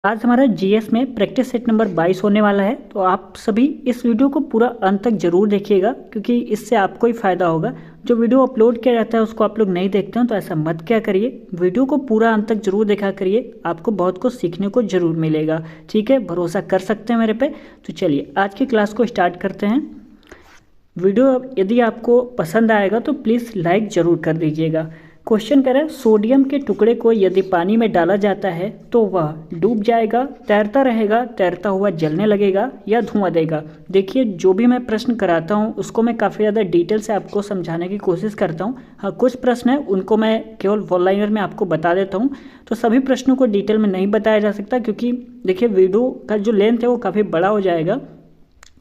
आज हमारा जीएस में प्रैक्टिस सेट नंबर 22 होने वाला है। तो आप सभी इस वीडियो को पूरा अंत तक जरूर देखिएगा, क्योंकि इससे आपको ही फायदा होगा। जो वीडियो अपलोड किया जाता है उसको आप लोग नहीं देखते हो तो ऐसा मत क्या करिए, वीडियो को पूरा अंत तक जरूर देखा करिए, आपको बहुत कुछ सीखने को जरूर मिलेगा। ठीक है, भरोसा कर सकते हैं मेरे पे। तो चलिए आज की क्लास को स्टार्ट करते हैं। वीडियो यदि आपको पसंद आएगा तो प्लीज़ लाइक ज़रूर कर दीजिएगा। क्वेश्चन करें, सोडियम के टुकड़े को यदि पानी में डाला जाता है तो वह डूब जाएगा, तैरता रहेगा, तैरता हुआ जलने लगेगा या धुआं देगा। देखिए, जो भी मैं प्रश्न कराता हूँ उसको मैं काफ़ी ज़्यादा डिटेल से आपको समझाने की कोशिश करता हूँ। हाँ, कुछ प्रश्न है उनको मैं केवल वन लाइनर में आपको बता देता हूँ। तो सभी प्रश्नों को डिटेल में नहीं बताया जा सकता, क्योंकि देखिए वीडियो का जो लेंथ है वो काफ़ी बड़ा हो जाएगा,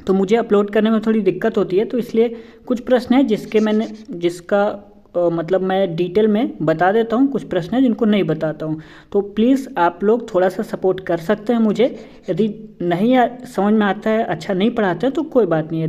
तो मुझे अपलोड करने में थोड़ी दिक्कत होती है। तो इसलिए कुछ प्रश्न है जिसका मतलब मैं डिटेल में बता देता हूँ, कुछ प्रश्न है जिनको नहीं बताता हूँ। तो प्लीज़ आप लोग थोड़ा सा सपोर्ट कर सकते हैं मुझे। यदि नहीं समझ में आता है, अच्छा नहीं पढ़ाते हैं तो कोई बात नहीं।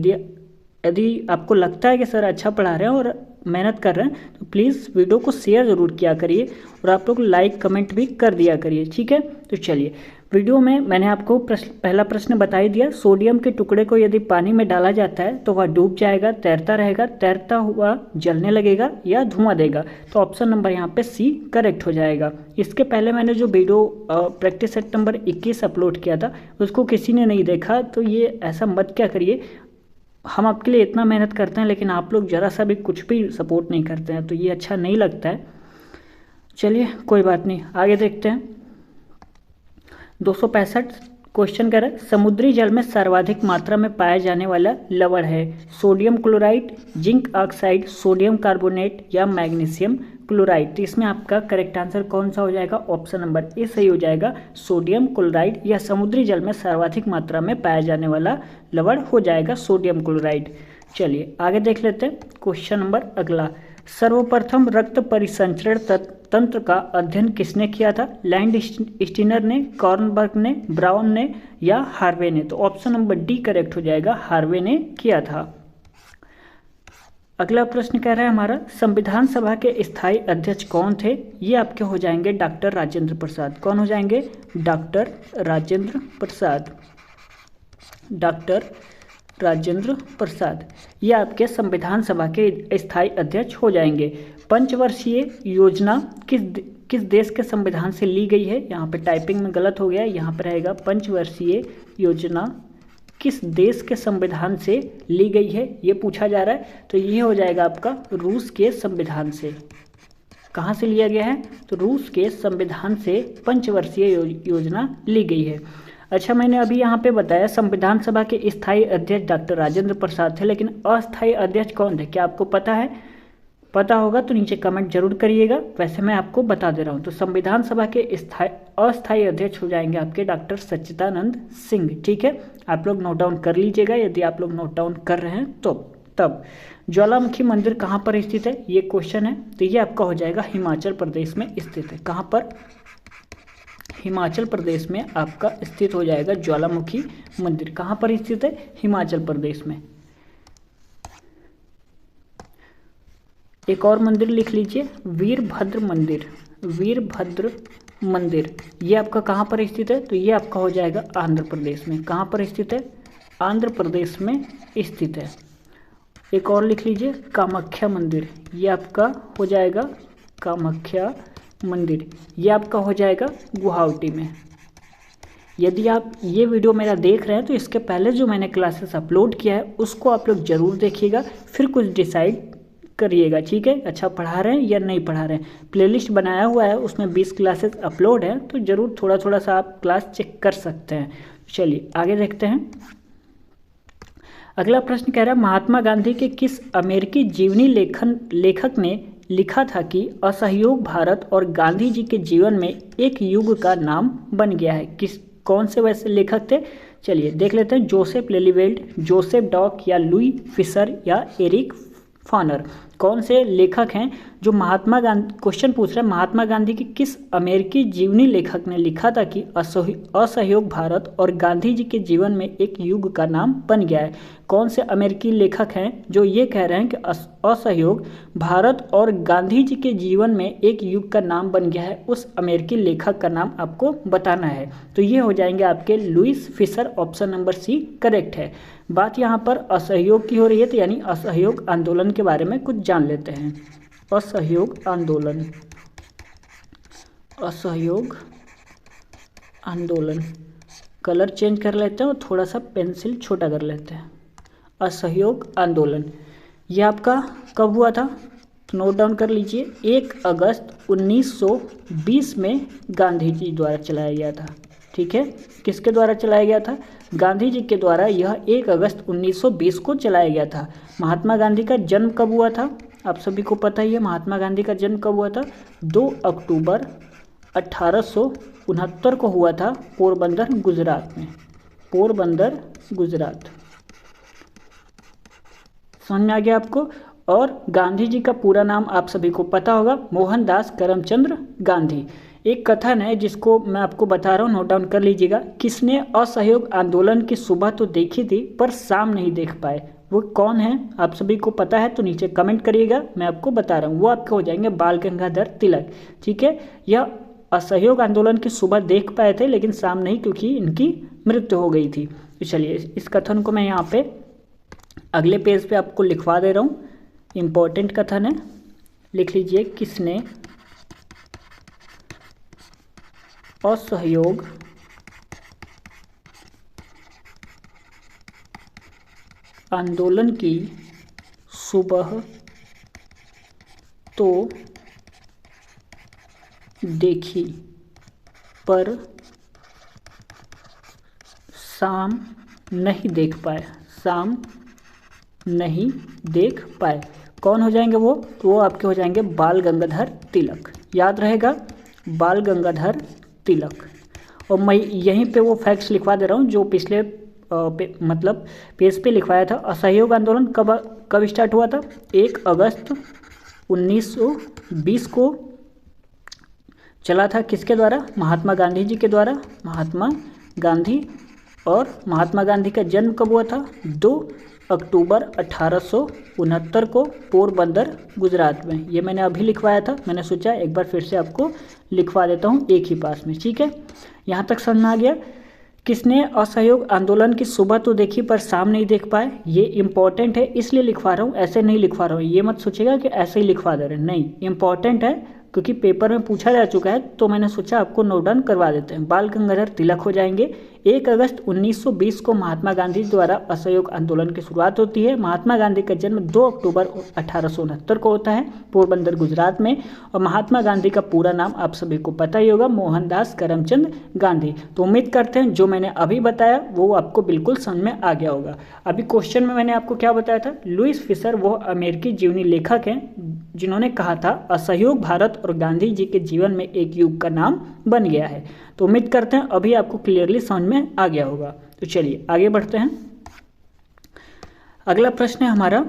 यदि आपको लगता है कि सर अच्छा पढ़ा रहे हैं और मेहनत कर रहे हैं तो प्लीज़ वीडियो को शेयर ज़रूर किया करिए और आप लोग लाइक कमेंट भी कर दिया करिए। ठीक है, तो चलिए वीडियो में मैंने आपको पहला प्रश्न बता ही दिया। सोडियम के टुकड़े को यदि पानी में डाला जाता है तो वह डूब जाएगा, तैरता रहेगा, तैरता हुआ जलने लगेगा या धुआं देगा। तो ऑप्शन नंबर यहाँ पे सी करेक्ट हो जाएगा। इसके पहले मैंने जो video practice set number 21 upload किया था उसको किसी ने नहीं देखा, तो ये ऐसा मत क्या करिए। हम आपके लिए इतना मेहनत करते हैं लेकिन आप लोग ज़रा सा भी कुछ भी सपोर्ट नहीं करते हैं, तो ये अच्छा नहीं लगता है। चलिए कोई बात नहीं, आगे देखते हैं। 265 क्वेश्चन करें, समुद्री जल में सर्वाधिक मात्रा में पाया जाने वाला लवण है sodium chloride, zinc oxide, sodium carbonate या मैग्नीशियम क्लोराइड। तो इसमें आपका करेक्ट आंसर कौन सा हो जाएगा? ऑप्शन नंबर ए सही हो जाएगा। सोडियम क्लोराइड या समुद्री जल में सर्वाधिक मात्रा में पाया जाने वाला लवण हो जाएगा सोडियम क्लोराइड। चलिए आगे देख लेते हैं। क्वेश्चन नंबर अगला, सर्वप्रथम रक्त परिसंचरण तंत्र का अध्ययन किसने किया था? लैंडस्टीनर ने, कॉर्नबर्ग ने, ब्राउन ने या हार्वे ने? तो ऑप्शन नंबर डी करेक्ट हो जाएगा, हार्वे ने किया था। अगला प्रश्न कह रहा है हमारा, संविधान सभा के स्थायी अध्यक्ष कौन थे? ये आपके हो जाएंगे डॉक्टर राजेंद्र प्रसाद। कौन हो जाएंगे? डॉक्टर राजेंद्र प्रसाद। डॉक्टर राजेंद्र प्रसाद ये आपके संविधान सभा के स्थायी अध्यक्ष हो जाएंगे। पंचवर्षीय योजना किस देश के संविधान से ली गई है? यहाँ पे टाइपिंग में गलत हो गया है, यहाँ पर रहेगा पंचवर्षीय योजना किस देश के संविधान से ली गई है, ये पूछा जा रहा है। तो ये हो जाएगा आपका रूस के संविधान से। कहाँ से लिया गया है? तो रूस के संविधान से पंचवर्षीय योजना ली गई है। अच्छा, मैंने अभी यहाँ पे बताया संविधान सभा के स्थायी अध्यक्ष डॉक्टर राजेंद्र प्रसाद थे, लेकिन अस्थायी अध्यक्ष कौन थे? क्या आपको पता है? पता होगा तो नीचे कमेंट जरूर करिएगा, वैसे मैं आपको बता दे रहा हूँ। तो संविधान सभा के अस्थायी अध्यक्ष हो जाएंगे आपके डॉक्टर सच्चिदानंद सिंह। ठीक है, आप लोग नोट डाउन कर लीजिएगा यदि आप लोग नोट डाउन कर रहे हैं तो। तब ज्वालामुखी मंदिर कहाँ पर स्थित है, ये क्वेश्चन है। तो ये आपका हो जाएगा हिमाचल प्रदेश में स्थित है। कहाँ पर? हिमाचल प्रदेश में आपका स्थित हो जाएगा ज्वालामुखी मंदिर। कहाँ पर स्थित है? हिमाचल प्रदेश में। एक और मंदिर लिख लीजिए, वीरभद्र मंदिर। वीरभद्र मंदिर ये आपका कहाँ पर स्थित है? तो ये आपका हो जाएगा आंध्र प्रदेश में। कहाँ पर स्थित है? आंध्र प्रदेश में स्थित है। एक और लिख लीजिए, कामाख्या मंदिर। ये आपका हो जाएगा कामाख्या मंदिर, ये आपका हो जाएगा गुवाहाटी में। यदि आप ये वीडियो मेरा देख रहे हैं तो इसके पहले जो मैंने क्लासेस अपलोड किया है उसको आप लोग ज़रूर देखिएगा, फिर कुछ डिसाइड करिएगा। ठीक है, अच्छा पढ़ा रहे हैं या नहीं पढ़ा रहे हैं। प्लेलिस्ट बनाया हुआ है, उसमें 20 क्लासेस अपलोड है, तो ज़रूर थोड़ा थोड़ा सा आप क्लास चेक कर सकते हैं। चलिए आगे देखते हैं। अगला प्रश्न कह रहा है, महात्मा गांधी के किस अमेरिकी जीवनी लेखक ने लिखा था कि असहयोग भारत और गांधी जी के जीवन में एक युग का नाम बन गया है? कौन से वैसे लेखक थे? चलिए देख लेते हैं। जोसेफ लेलीवेल्ड, जोसेफ डॉक या लुई फिशर या एरिक फॉनर। कौन से लेखक हैं जो महात्मा गांधी, क्वेश्चन पूछ रहा है महात्मा गांधी की किस अमेरिकी जीवनी लेखक ने लिखा था कि असहयोग भारत और गांधी जी के जीवन में एक युग का नाम बन गया है। कौन से अमेरिकी लेखक हैं जो ये कह रहे हैं कि असहयोग भारत और गांधी जी के जीवन में एक युग का नाम बन गया है, उस अमेरिकी लेखक का नाम आपको बताना है। तो ये हो जाएंगे आपके Lewis Fischer, option number C correct है। बात यहाँ पर असहयोग की हो रही है, तो यानी असहयोग आंदोलन के बारे में कुछ जान लेते हैं। असहयोग आंदोलन, असहयोग आंदोलन, कलर चेंज कर लेते हैं और थोड़ा सा पेंसिल छोटा कर लेते हैं। असहयोग आंदोलन ये आपका कब हुआ था, नोट डाउन कर लीजिए। 1 अगस्त 1920 में गांधी जी द्वारा चलाया गया था। ठीक है, किसके द्वारा चलाया गया था, गांधी जी के द्वारा यह 1 अगस्त 1920 को चलाया गया था। महात्मा गांधी का जन्म कब हुआ था, आप सभी को पता ही है महात्मा गांधी का जन्म कब हुआ था, 2 अक्टूबर 1869 को हुआ था, पोरबंदर गुजरात में। पोरबंदर गुजरात, समझ में आ गया आपको। और गांधी जी का पूरा नाम आप सभी को पता होगा, मोहनदास करमचंद गांधी। एक कथन है जिसको मैं आपको बता रहा हूँ, नोट डाउन कर लीजिएगा। किसने असहयोग आंदोलन की सुबह तो देखी थी पर शाम नहीं देख पाए, वो कौन है, आप सभी को पता है तो नीचे कमेंट करिएगा, मैं आपको बता रहा हूँ। वो आपके हो जाएंगे बाल गंगाधर तिलक। ठीक है, यह असहयोग आंदोलन की सुबह देख पाए थे लेकिन शाम नहीं, क्योंकि इनकी मृत्यु हो गई थी। तो चलिए इस कथन को मैं यहाँ पे अगले पेज पे आपको लिखवा दे रहा हूँ, इम्पोर्टेंट कथन है, लिख लीजिए। किसने असहयोग आंदोलन की सुबह तो देखी पर शाम नहीं देख पाए, शाम नहीं देख पाए। कौन हो जाएंगे वो, तो वो आपके हो जाएंगे बाल गंगाधर तिलक। याद रहेगा, बाल गंगाधर तिलक। और मैं यहीं पे वो फैक्ट्स लिखवा दे रहा हूँ जो पिछले मतलब पेज पे लिखवाया था। असहयोग आंदोलन कब स्टार्ट हुआ था, 1 अगस्त 1920 को चला था। किसके द्वारा, महात्मा गांधी जी के द्वारा, महात्मा गांधी। और महात्मा गांधी का जन्म कब हुआ था, 2 अक्टूबर 1869 को, पोरबंदर गुजरात में। ये मैंने अभी लिखवाया था, मैंने सोचा एक बार फिर से आपको लिखवा देता हूँ एक ही पास में। ठीक है, यहाँ तक समझ में आ गया। किसने असहयोग आंदोलन की सुबह तो देखी पर शाम नहीं देख पाए, ये इंपॉर्टेंट है इसलिए लिखवा रहा हूँ, ऐसे नहीं लिखवा रहा हूँ। ये मत सोचिएगा कि ऐसे ही लिखवा दे रहे हैं, नहीं, इंपॉर्टेंट है क्योंकि पेपर में पूछा जा चुका है, तो मैंने सोचा आपको नोट डाउन करवा देते हैं। बाल गंगाधर तिलक हो जाएंगे। 1 अगस्त 1920 को महात्मा गांधी द्वारा असहयोग आंदोलन की शुरुआत होती है। महात्मा गांधी का जन्म 2 अक्टूबर 1869 को होता है, पोरबंदर गुजरात में। और महात्मा गांधी का पूरा नाम आप सभी को पता ही होगा, मोहनदास करमचंद गांधी। तो उम्मीद करते हैं जो मैंने अभी बताया वो आपको बिल्कुल समझ में आ गया होगा। अभी क्वेश्चन में मैंने आपको क्या बताया था, लुईस फिशर वो अमेरिकी जीवनी लेखक हैं जिन्होंने कहा था असहयोग भारत और गांधी जी के जीवन में एक युग का नाम बन गया है। तो उम्मीद करते हैं अभी आपको क्लियरली समझ में आ गया होगा। तो चलिए आगे बढ़ते हैं। अगला प्रश्न है हमारा,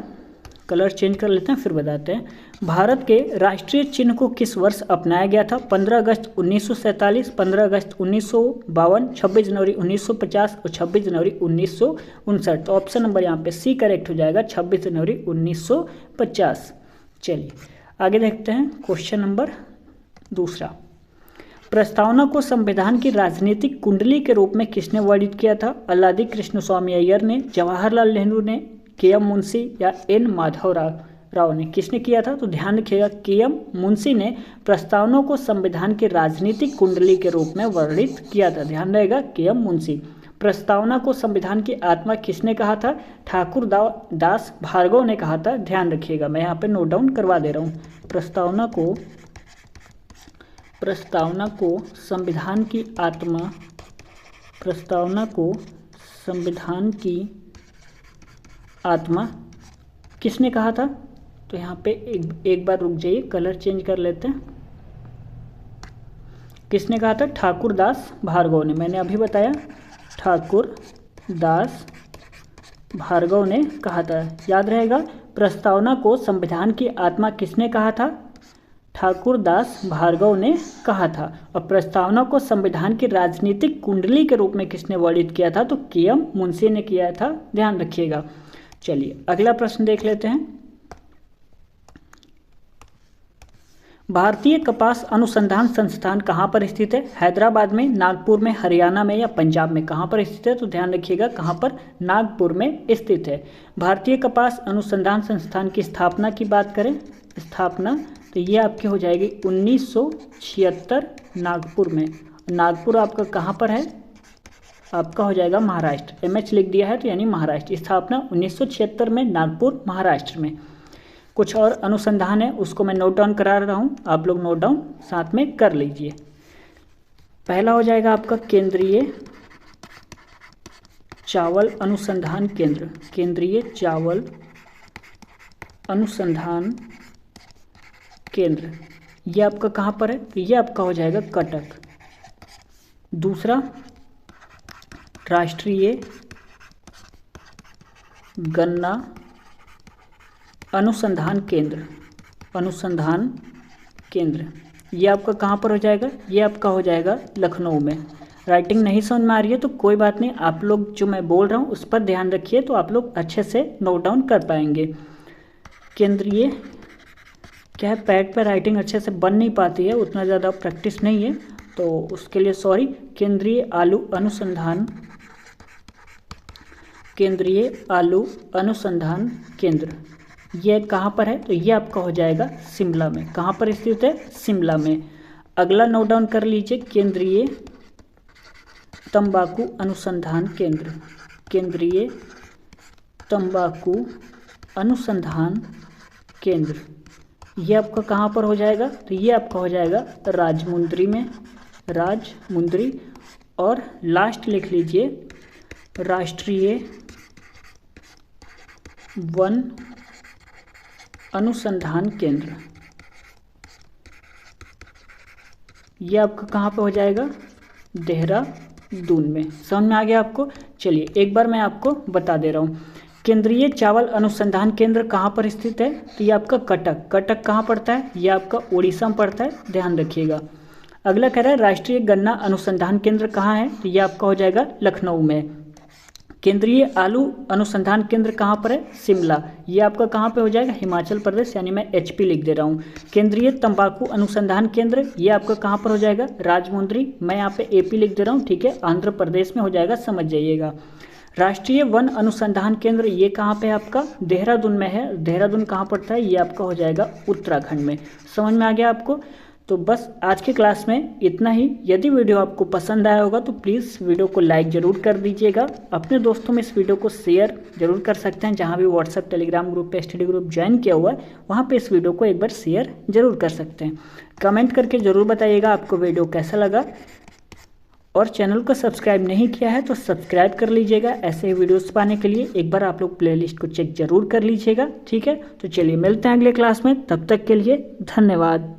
कलर चेंज कर लेते हैं फिर बताते हैं। भारत के राष्ट्रीय चिन्ह को किस वर्ष अपनाया गया था, 15 अगस्त 1947, 15 अगस्त 1952, 26 जनवरी 1950 और 26 जनवरी 1959। तो ऑप्शन नंबर यहाँ पे सी करेक्ट हो जाएगा, 26 जनवरी 1950। चलिए आगे देखते हैं क्वेश्चन नंबर दूसरा। प्रस्तावना को संविधान की राजनीतिक कुंडली के रूप में किसने वर्णित किया था, अल्लादी कृष्णस्वामी अय्यर ने, जवाहरलाल नेहरू ने, के.एम. मुंशी या एन. माधव राव ने, किसने किया था, तो ध्यान रखिएगा के.एम. मुंशी ने प्रस्तावना को संविधान की राजनीतिक कुंडली के रूप में वर्णित किया था। ध्यान रहेगा के.एम. मुंशी। प्रस्तावना को संविधान की आत्मा किसने कहा था, ठाकुर दास भार्गव ने कहा था। ध्यान रखिएगा, मैं यहाँ पे नोट डाउन करवा दे रहा हूँ। प्रस्तावना को संविधान की आत्मा, प्रस्तावना को संविधान की आत्मा किसने कहा था, तो यहाँ पे एक बार रुक जाइए, कलर चेंज कर लेते हैं। किसने कहा था, ठाकुर दास भार्गव ने। मैंने अभी बताया ठाकुर दास भार्गव ने कहा था। याद रहेगा प्रस्तावना को संविधान की आत्मा किसने कहा था? ठाकुर दास भार्गव ने कहा था। और प्रस्तावना को संविधान की राजनीतिक कुंडली के रूप में किसने वर्णित किया था? तो के.एम. मुंशी ने किया था, ध्यान रखिएगा। चलिए अगला प्रश्न देख लेते हैं। भारतीय कपास अनुसंधान संस्थान कहाँ पर स्थित है? हैदराबाद में, नागपुर में, हरियाणा में या पंजाब में? कहाँ पर स्थित है? तो ध्यान रखिएगा कहाँ पर? नागपुर में स्थित है। भारतीय कपास अनुसंधान संस्थान की स्थापना की बात करें, स्थापना तो ये आपकी हो जाएगी 1976 नागपुर में। नागपुर आपका कहाँ पर है? आपका हो जाएगा महाराष्ट्र। MH लिख दिया है तो यानी महाराष्ट्र। स्थापना 1976 में नागपुर महाराष्ट्र में। कुछ और अनुसंधान है उसको मैं नोट डाउन करा रहा हूँ, आप लोग नोट डाउन साथ में कर लीजिए। पहला हो जाएगा आपका केंद्रीय चावल अनुसंधान केंद्र, केंद्रीय चावल अनुसंधान केंद्र, ये आपका कहाँ पर है? तो ये आपका हो जाएगा कटक। दूसरा राष्ट्रीय गन्ना अनुसंधान केंद्र, अनुसंधान केंद्र, ये आपका कहाँ पर हो जाएगा? ये आपका हो जाएगा लखनऊ में। राइटिंग नहीं समझ में आ रही है तो कोई बात नहीं, आप लोग जो मैं बोल रहा हूँ उस पर ध्यान रखिए तो आप लोग अच्छे से नोट डाउन कर पाएंगे। केंद्रीय क्या है, पैड पर राइटिंग अच्छे से बन नहीं पाती है, उतना ज़्यादा प्रैक्टिस नहीं है तो उसके लिए सॉरी। केंद्रीय आलू अनुसंधान, केंद्रीय आलू अनुसंधान केंद्र, ये कहाँ पर है? तो ये आपका हो जाएगा शिमला में। कहाँ पर स्थित है? शिमला में। अगला नोट डाउन कर लीजिए, केंद्रीय तंबाकू अनुसंधान केंद्र, केंद्रीय तंबाकू अनुसंधान केंद्र, ये आपका कहाँ पर हो जाएगा? तो ये आपका हो जाएगा राजमुंद्री में, राजमुंद्री। और लास्ट लिख लीजिए राष्ट्रीय वन अनुसंधान केंद्र, ये आपका कहाँ पे हो जाएगा? देहरादून में। समझ में आ गया आपको? चलिए एक बार मैं आपको बता दे रहा हूँ। केंद्रीय चावल अनुसंधान केंद्र कहाँ पर स्थित है? तो ये आपका कटक। कटक कहाँ पड़ता है? ये आपका उड़ीसा में पड़ता है, ध्यान रखिएगा। अगला कह रहा है राष्ट्रीय गन्ना अनुसंधान केंद्र कहाँ है? तो ये आपका हो जाएगा लखनऊ में। केंद्रीय आलू अनुसंधान केंद्र कहाँ पर है? शिमला, ये आपका कहाँ पे हो जाएगा? हिमाचल प्रदेश, यानी मैं HP लिख दे रहा हूँ। केंद्रीय तंबाकू अनुसंधान केंद्र, ये आपका कहाँ पर हो जाएगा? राजमुंद्री, मैं यहाँ पे AP लिख दे रहा हूँ, ठीक है, आंध्र प्रदेश में हो जाएगा, समझ जाइएगा। राष्ट्रीय वन अनुसंधान केंद्र ये कहाँ पे आपका? देहरादून में है। देहरादून कहाँ पड़ता है? ये आपका हो जाएगा उत्तराखंड में। समझ में आ गया आपको? तो बस आज की क्लास में इतना ही। यदि वीडियो आपको पसंद आया होगा तो प्लीज़ वीडियो को लाइक ज़रूर कर दीजिएगा। अपने दोस्तों में इस वीडियो को शेयर जरूर कर सकते हैं। जहाँ भी व्हाट्सएप टेलीग्राम ग्रुप पे स्टडी ग्रुप ज्वाइन किया हुआ है वहाँ पे इस वीडियो को एक बार शेयर जरूर कर सकते हैं। कमेंट करके ज़रूर बताइएगा आपको वीडियो कैसा लगा। और चैनल को सब्सक्राइब नहीं किया है तो सब्सक्राइब कर लीजिएगा ऐसे ही वीडियोस पाने के लिए। एक बार आप लोग प्लेलिस्ट को चेक जरूर कर लीजिएगा, ठीक है। तो चलिए मिलते हैं अगले क्लास में, तब तक के लिए धन्यवाद।